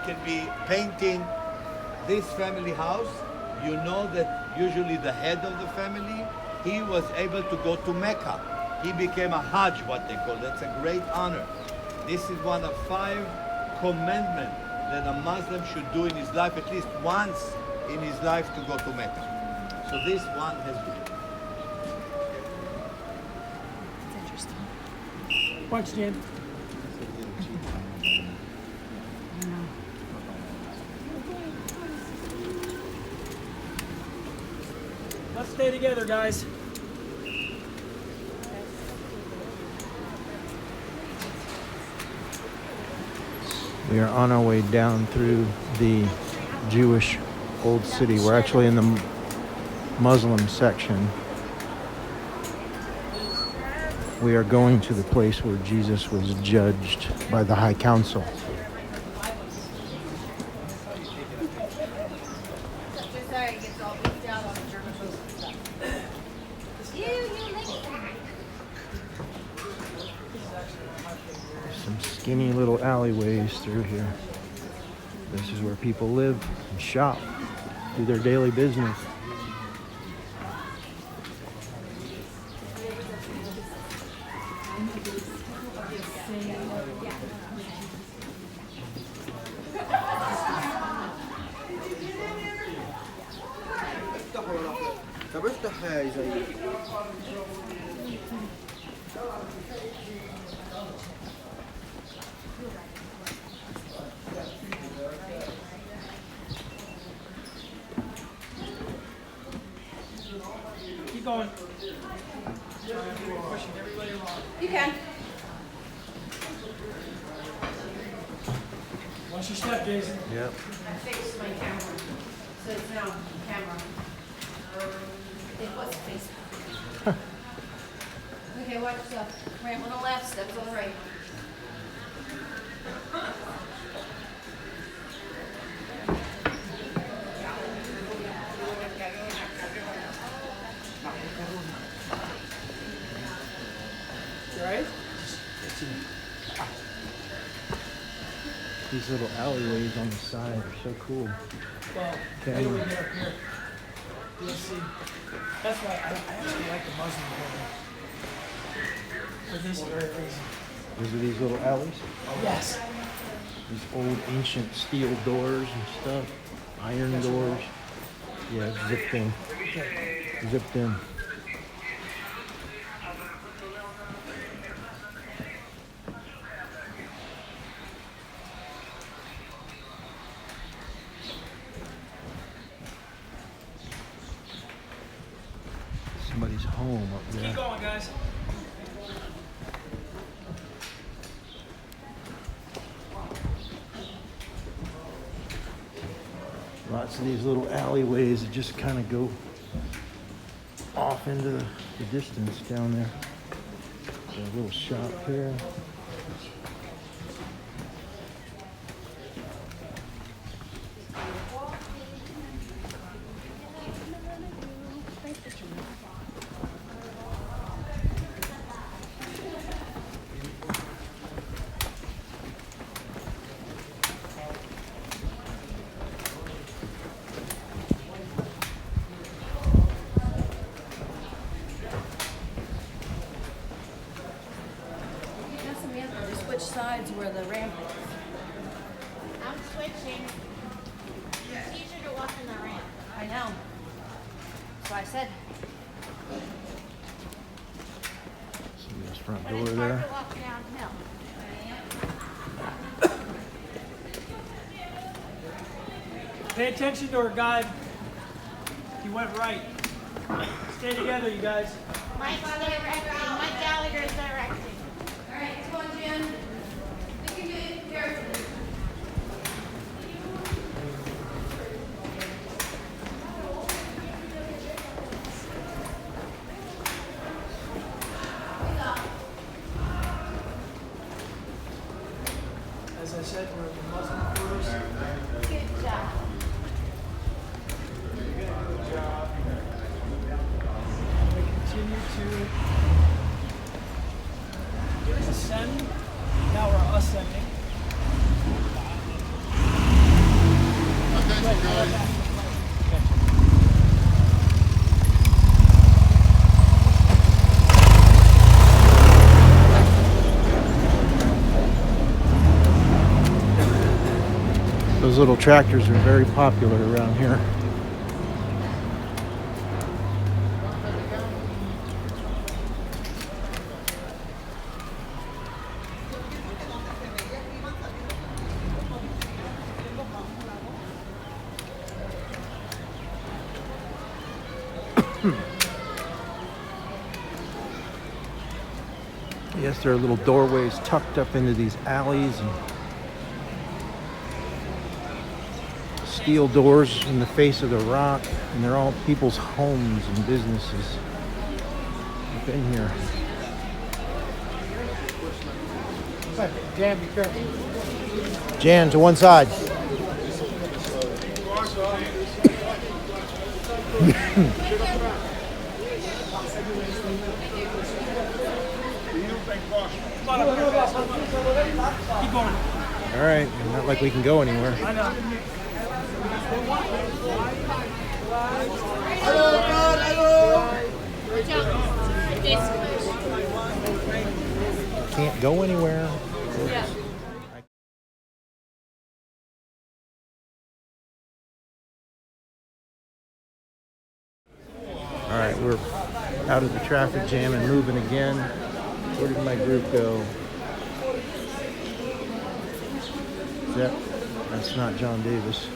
can be painting this family house. You know that usually the head of the family, he was able to go to Mecca. He became a Hajj, what they call. That's a great honor. This is one of 5 commandments that a Muslim should do in his life, at least once in his life, to go to Mecca. So this one has been. It's interesting. Watch, Jan. Let's stay together, guys. We are on our way down through the Jewish Old City. We're actually in the Muslim section. We are going to the place where Jesus was judged by the High Council. Some skinny little alleyways through here. This is where people live and shop, do their daily business. Keep going. Pushing everybody along. You can. Watch your step, Jason. Yep. I fixed my camera, so it's now camera. It was Facebook. Okay, watch yourself. Ramp on the left, steps on the right. You all right? These little alleyways on the side are so cool. Well, Okay. how do we get up here? You'll see. That's why I actually like the Muslim building. For this very reason. These are these little alleys. Yes. These old ancient steel doors and stuff. Iron doors. Yeah, zipped in. Okay. Zipped in. Somebody's home up Keep there. going, guys. Lots of these little alleyways that just kind of go off into the distance down there. There's a little shop here. Just switch sides where the ramp is. I'm switching. It's easier to walk in the ramp. I know. That's what I said. See this front But door it's hard there. to walk downhill. Pay attention to her, guide. You went right. Stay together, you guys. Mike's directing. Mike Gallagher's directing. All right, come on, Jen. Look at me. Here. As I said, we're in the Muslim quarters. Good job. You did a good job. We continue to ascend Those little tractors are very popular around here. Yes, there are little doorways tucked up into these alleys and steel doors in the face of the rock, and they're all people's homes and businesses up in here. Jan, be careful. Jan, to one side. Keep going. All right, not like we can go anywhere. I know. Can't go anywhere. Yeah. All right, we're out of the traffic jam and moving again. Where did my group go? That's not John Davis.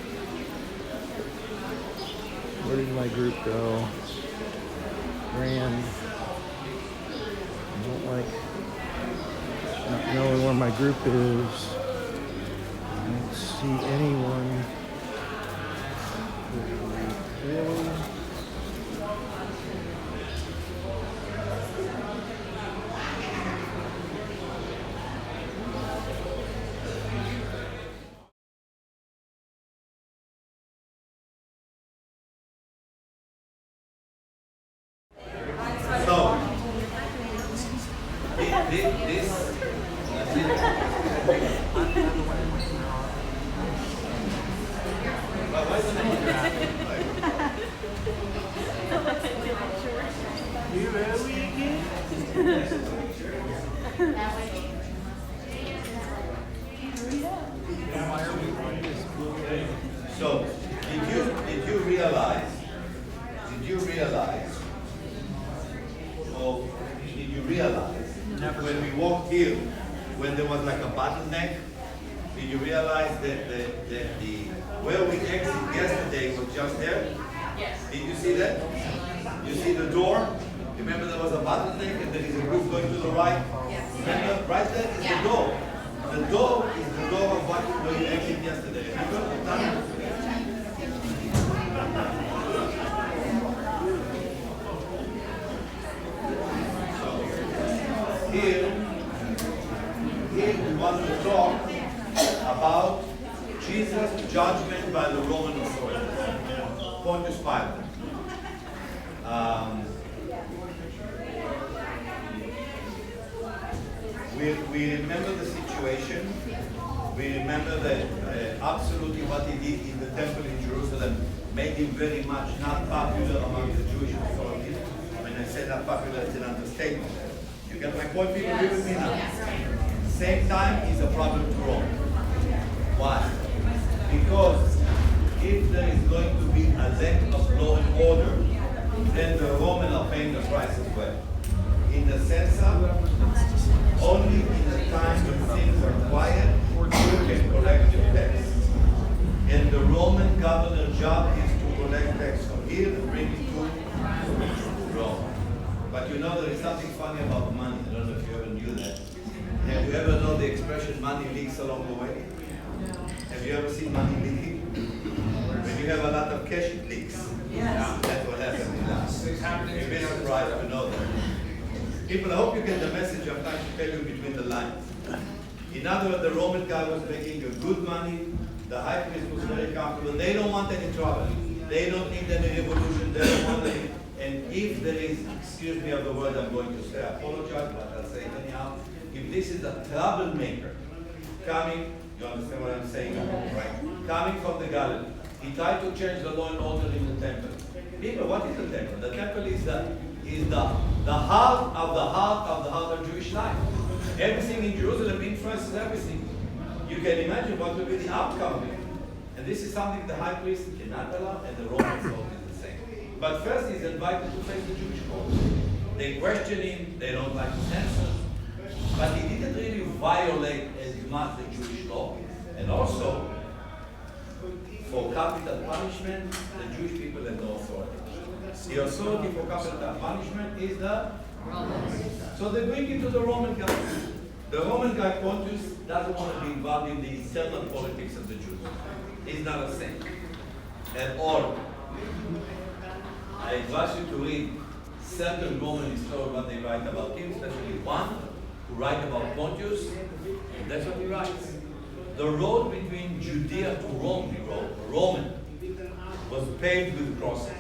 Where did my group go? Grand. I don't like not knowing where my group is. I don't see anyone. Really? So, this So, did you realize? Or did you realize when we walked here, when there was like a bottleneck, did you realize that the where we exited yesterday was just there? Yes. Did you see that? You see the door? Remember there was a bottleneck and there is a group going to the right? Yes. Remember, right there is the door. The door is the door of where you exited yesterday. Remember? Here we want to talk about Jesus' judgment by the Roman authorities. Pontius Pilate. We remember the situation. We remember that absolutely what he did in the temple in Jerusalem made him very much not popular among the Jewish authorities. When I say not popular, it's an understatement. You get my point? People agree with me now. Same time, is a problem to Rome. Why? Because if there is going to be a lack of law and order, then the Romans are paying the price as well. In the sense of only in the time when things are quiet, you can collect your tax. And the Roman governor's job is to collect tax from here and bring it to Rome. But you know there is something funny about money. I don't know if you ever knew that. Have you ever known the expression money leaks along the way? Have you ever seen money leaking? When you have a lot of cash, it leaks. Yes. That's what happens in life. You'd be surprised to know that. People, I hope you get the message I'm trying to tell you between the lines. In other words, the Roman guy was making a good money. The high priest was very comfortable. They don't want any trouble. They don't need any revolution. They don't want any. And if there is, excuse me of the word I'm going to say, I apologize, but I'll say it anyhow. If this is a troublemaker coming, you understand what I'm saying, right? Coming from the Galilee, He tried to change the law and order in the temple. People, what is the temple? The temple is the heart of the heart of the heart of Jewish life. Everything in Jerusalem influences everything. You can imagine what will be the outcome of it. And this is something the high priest cannot allow, and the Roman thought is the same. But first he's invited to face the Jewish court. They question him, they don't like his answers. But he didn't really violate as much the Jewish law. And also, for capital punishment, the Jewish people have no authority. The authority for capital punishment is the Romans. So they bring it to the Roman guy. The Roman guy, Pontius, doesn't want to be involved in the internal politics of the Jews. He's not a saint at all. I advise you to read certain Roman historians what they write about him, especially one who write about Pontius, and that's what he writes. The road between Judea to Rome, he wrote, Roman, was paved with crosses.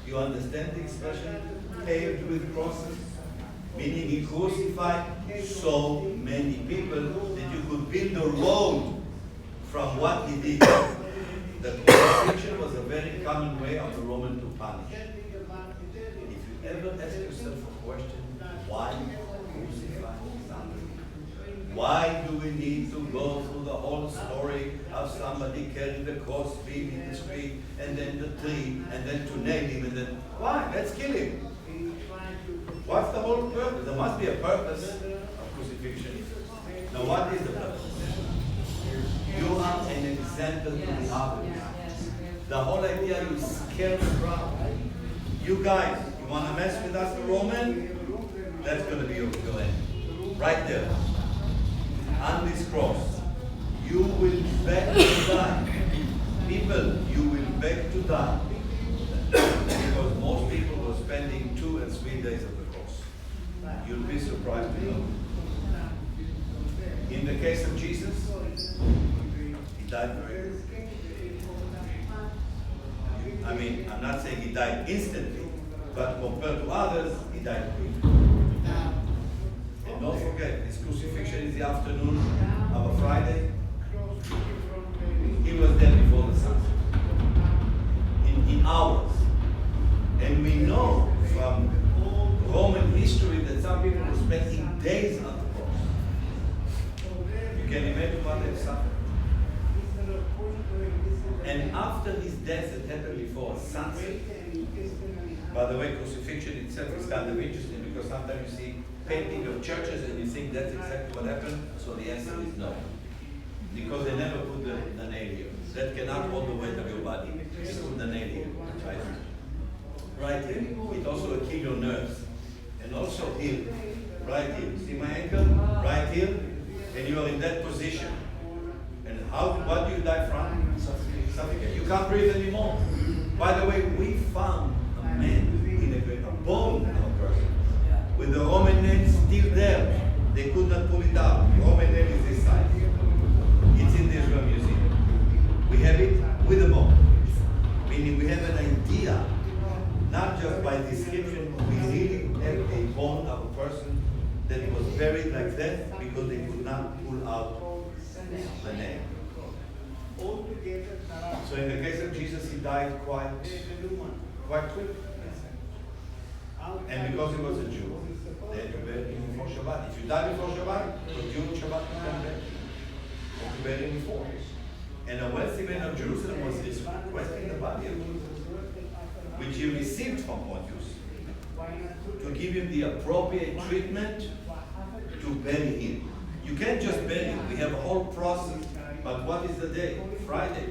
You understand the expression? Paved with crosses? Meaning he crucified so many people that you could build a road from what he did. The crucifixion was a very common way of the Roman to punish. If you ever ask yourself a question, why crucify somebody? Why do we need to go through the whole story of somebody carrying the cross beam in the street, and then the tree, and then to nail him, and then, why? Let's kill him. What's the whole purpose? There must be a purpose of crucifixion. Now what is the purpose? You are an example to the others. The whole idea you scare the crowd. You guys, you want to mess with us, the Roman? That's going to be your end. Right there. On this cross. You will beg to die. People, you will beg to die. Because most people were spending 2 and 3 days at the cross. You'll be surprised to know. In the case of Jesus, he died very quickly. I mean, I'm not saying he died instantly, but compared to others, he died quickly. And don't forget, his crucifixion is the afternoon of a Friday. He was there before the sunset. In hours. And we know from Roman history that some people were spending days on the cross. You can imagine what they suffered. And after his death that happened before sunset, by the way, crucifixion itself is kind of interesting because sometimes you see painting of churches and you think that's exactly what happened, so the answer is no. Because they never put the nail here. That cannot hold the weight of your body. They put the nail here, right? Right here. It also will kill your nerves. And also here, right here. See my ankle? Right here. And you are in that position. And what do you die from? Suffocation. You can't breathe anymore. By the way, we found a man in a bone of a person with the Roman nail still there. They could not pull it out. The Roman nail is this size. It's in the Israel Museum. We have it with a bone. Meaning we have an idea, not just by description, we really have a bone of a person that was buried like that because they could not pull out the nail. So in the case of Jesus, he died quite quick. And because he was a Jew, they had to bury him before Shabbat. If you die before Shabbat, for Jewish Shabbat, you can bury him. Or to bury him before. And a wealthy man of Jerusalem was requesting the body of Jesus, which he received from Pontius, to give him the appropriate treatment to bury him. You can't just bury him. We have a whole process. But what is the day? Friday.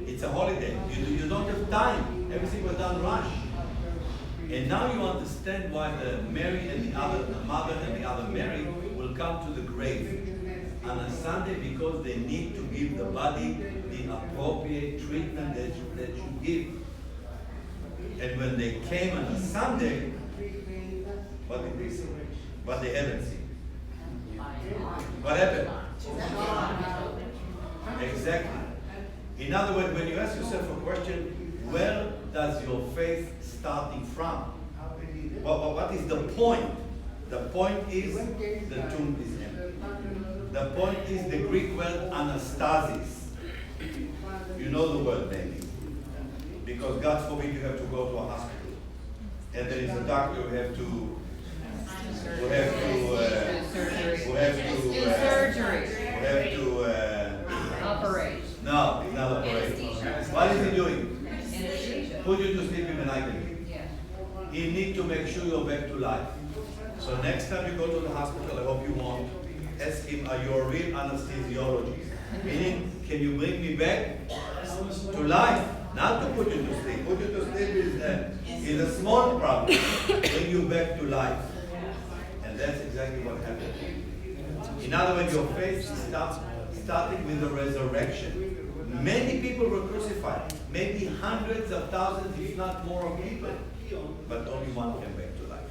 It's a holiday. You don't have time. Everything was done rush. And now you understand why the Mary and the mother and the other Mary will come to the grave on a Sunday, because they need to give the body the appropriate treatment that you give. And when they came on a Sunday, what did they see? What they haven't seen. What happened? Exactly. In other words, when you ask yourself a question, where does your faith starting from? What is the point? The point is the tomb is empty. The point is the Greek word anastasis. You know the word maybe. Because God forbid you have to go to a hospital. And there is a doctor who have to Operate. no, he's not operating. What is he doing? Anesthesia. Put you to sleep in the night. Yeah. He need to make sure you're back to life. So next time you go to the hospital, I hope you won't, ask him, are you a real anesthesiologist? Meaning, can you bring me back to life? Not to put you to sleep. Put you to sleep is a small problem. Bring you back to life. And that's exactly what happened. In other words, your faith starting with the resurrection. Many people were crucified. Maybe hundreds of thousands, if not more, of people. But only one came back to life.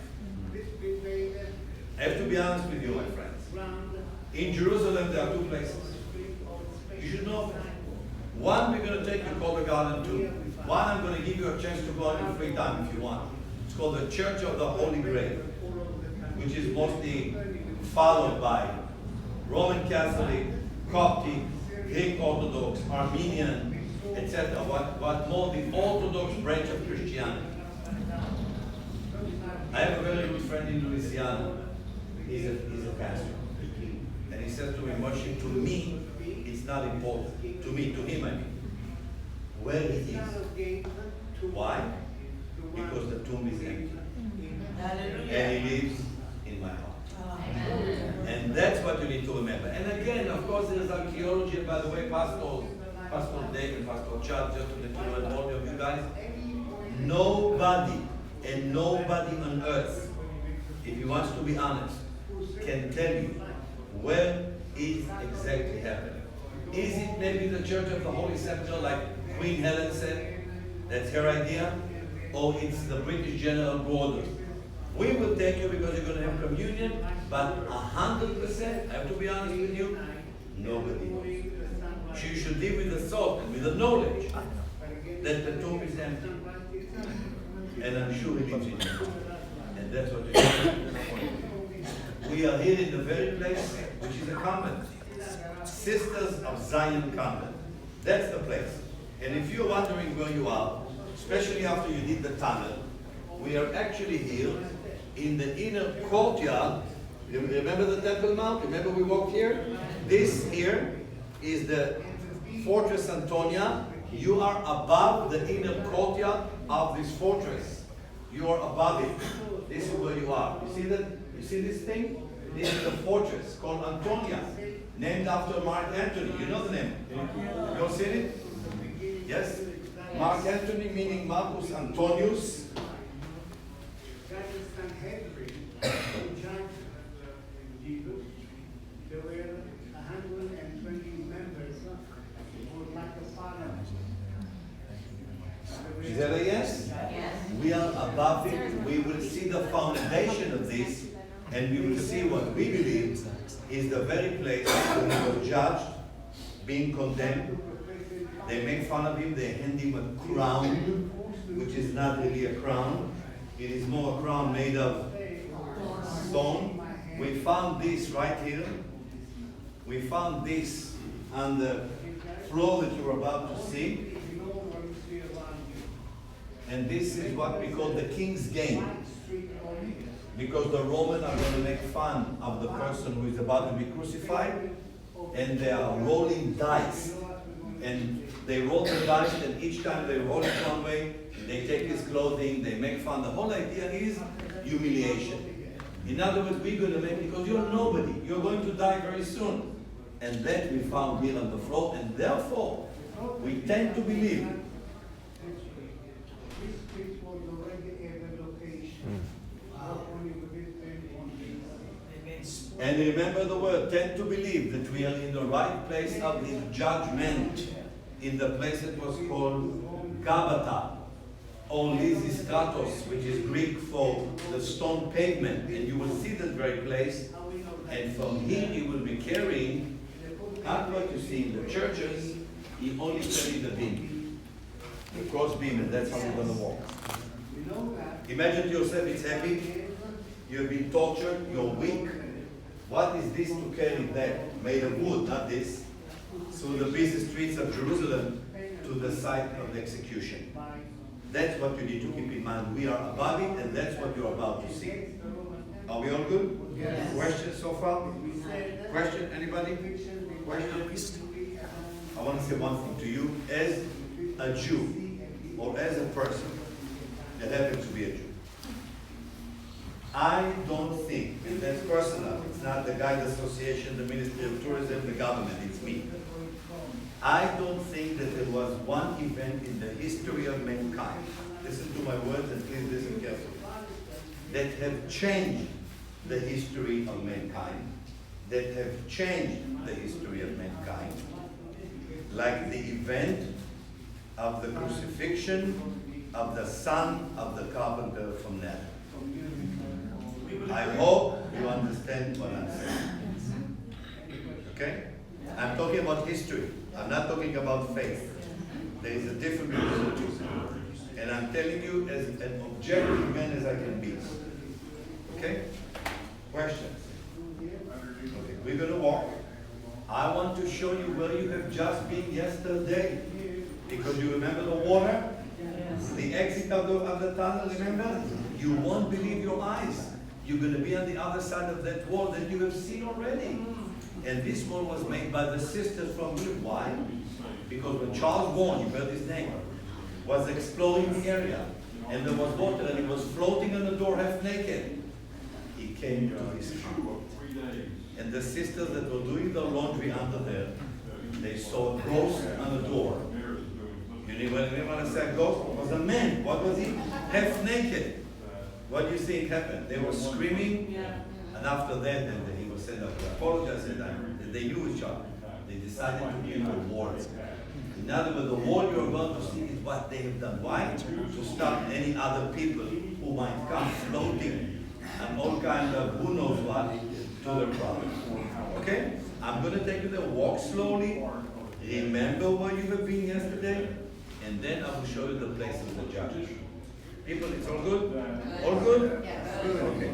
I have to be honest with you, my friends. In Jerusalem, there are two places. You should know. One, we're going to take you called the Garden Tomb. One, I'm going to give you a chance to go in free time if you want. It's called the Church of the Holy Grave, which is mostly followed by Roman Catholic, Coptic, Greek Orthodox, Armenian, etc. What more the Orthodox branch of Christianity. I have a very good friend in Louisiana. He's a pastor. And he says to me, Moshe, to me, it's not important. To me, to him, I mean. Where it is. Why? Because the tomb is empty. And he lives in my heart. And that's what you need to remember. And again, of course, there's archaeology. And by the way, Pastor Dave and Pastor Chad, just to let you know, and all of you guys, nobody on earth, if he wants to be honest, can tell you where is exactly happening. Is it maybe the Church of the Holy Sepulchre, like Queen Helen said? That's her idea? Or it's the British General Gordon? We will take you because you're going to have communion, but 100%, I have to be honest with you, nobody knows. You should live with the thought and with the knowledge that the tomb is empty. And I'm sure he lives in you. And that's what you do. We are here in the very place which is a convent. Sisters of Zion Convent. That's the place. And if you're wondering where you are, especially after you did the tunnel, we are actually here in the inner courtyard. You remember the Temple Mount? Remember we walked here? This here is the Fortress Antonia. You are above the inner courtyard of this fortress. You are above it. This is where you are. You see that? You see this thing? This is the fortress called Antonia, named after Mark Antony. You know the name? You all seen it? Yes? Mark Antony meaning Marcus Antonius. There were 120 members who would like a parliament. Is that a yes? Yes. We are above it. We will see the foundation of this, and we will see what we believe is the very place where he was judged, being condemned. They make fun of him. They hand him a crown, which is not really a crown. It is more a crown made of stone. We found this right here. We found this on the floor that you're about to see. And this is what we call the King's Game. Because the Romans are going to make fun of the person who is about to be crucified. And they are rolling dice. And they roll the dice, and each time they roll it one way, they take his clothing, they make fun. The whole idea is humiliation. In other words, we're going to make, because you're nobody. You're going to die very soon. And that we found here on the floor. And therefore, we tend to believe. And remember the word, tend to believe that we are in the right place of his judgment, in the place that was called Gabata, or Lysistratos, which is Greek for the stone pavement. And you will see that very place. And from here he will be carrying, not what you see in the churches, he only carried the beam, the cross beam, and that's how we're going to walk. Imagine to yourself, it's heavy, you've been tortured, you're weak. What is this to carry that? Made of wood, not this. Through the busy streets of Jerusalem, to the site of the execution. That's what you need to keep in mind. We are above it, and that's what you're about to see. Are we all good? Yes. Questions so far? Question, anybody? Question? I want to say one thing to you. As a Jew, or as a person that happens to be a Jew, I don't think, and that's personal, it's not the Guide Association, the Ministry of Tourism, the government, it's me. I don't think that there was one event in the history of mankind, listen to my words and please listen carefully, that have changed the history of mankind, that have changed the history of mankind, like the event of the crucifixion of the son of the carpenter from Nazareth. I hope you understand what I'm saying. Okay? I'm talking about history. I'm not talking about faith. There is a difference between the two. And I'm telling you as an objective man as I can be. Okay? Questions? Okay, we're going to walk. I want to show you where you have just been yesterday. Because you remember the water? The exit of the tunnel, remember? You won't believe your eyes. You're going to be on the other side of that wall that you have seen already. And this wall was made by the sisters from here. Why? Because when Charles Vaughan, you heard his name, was exploring the area, and there was water, and he was floating on the door half naked, he came to his camp. And the sisters that were doing the laundry under there, they saw a ghost on the door. You know when I say ghost? It was a man. What was he? Half naked. What do you think happened? They were screaming, and after that, then he was sent out to apologize, and they knew each other. They decided to build a wall. In other words, the wall you're about to see is what they have done. Why? To stop any other people who might come floating and all kind of who knows what to the problem. Okay? I'm going to take you there. Walk slowly. Remember where you have been yesterday, and then I will show you the place of the judges. People, it's all good? All good? Yes. Okay.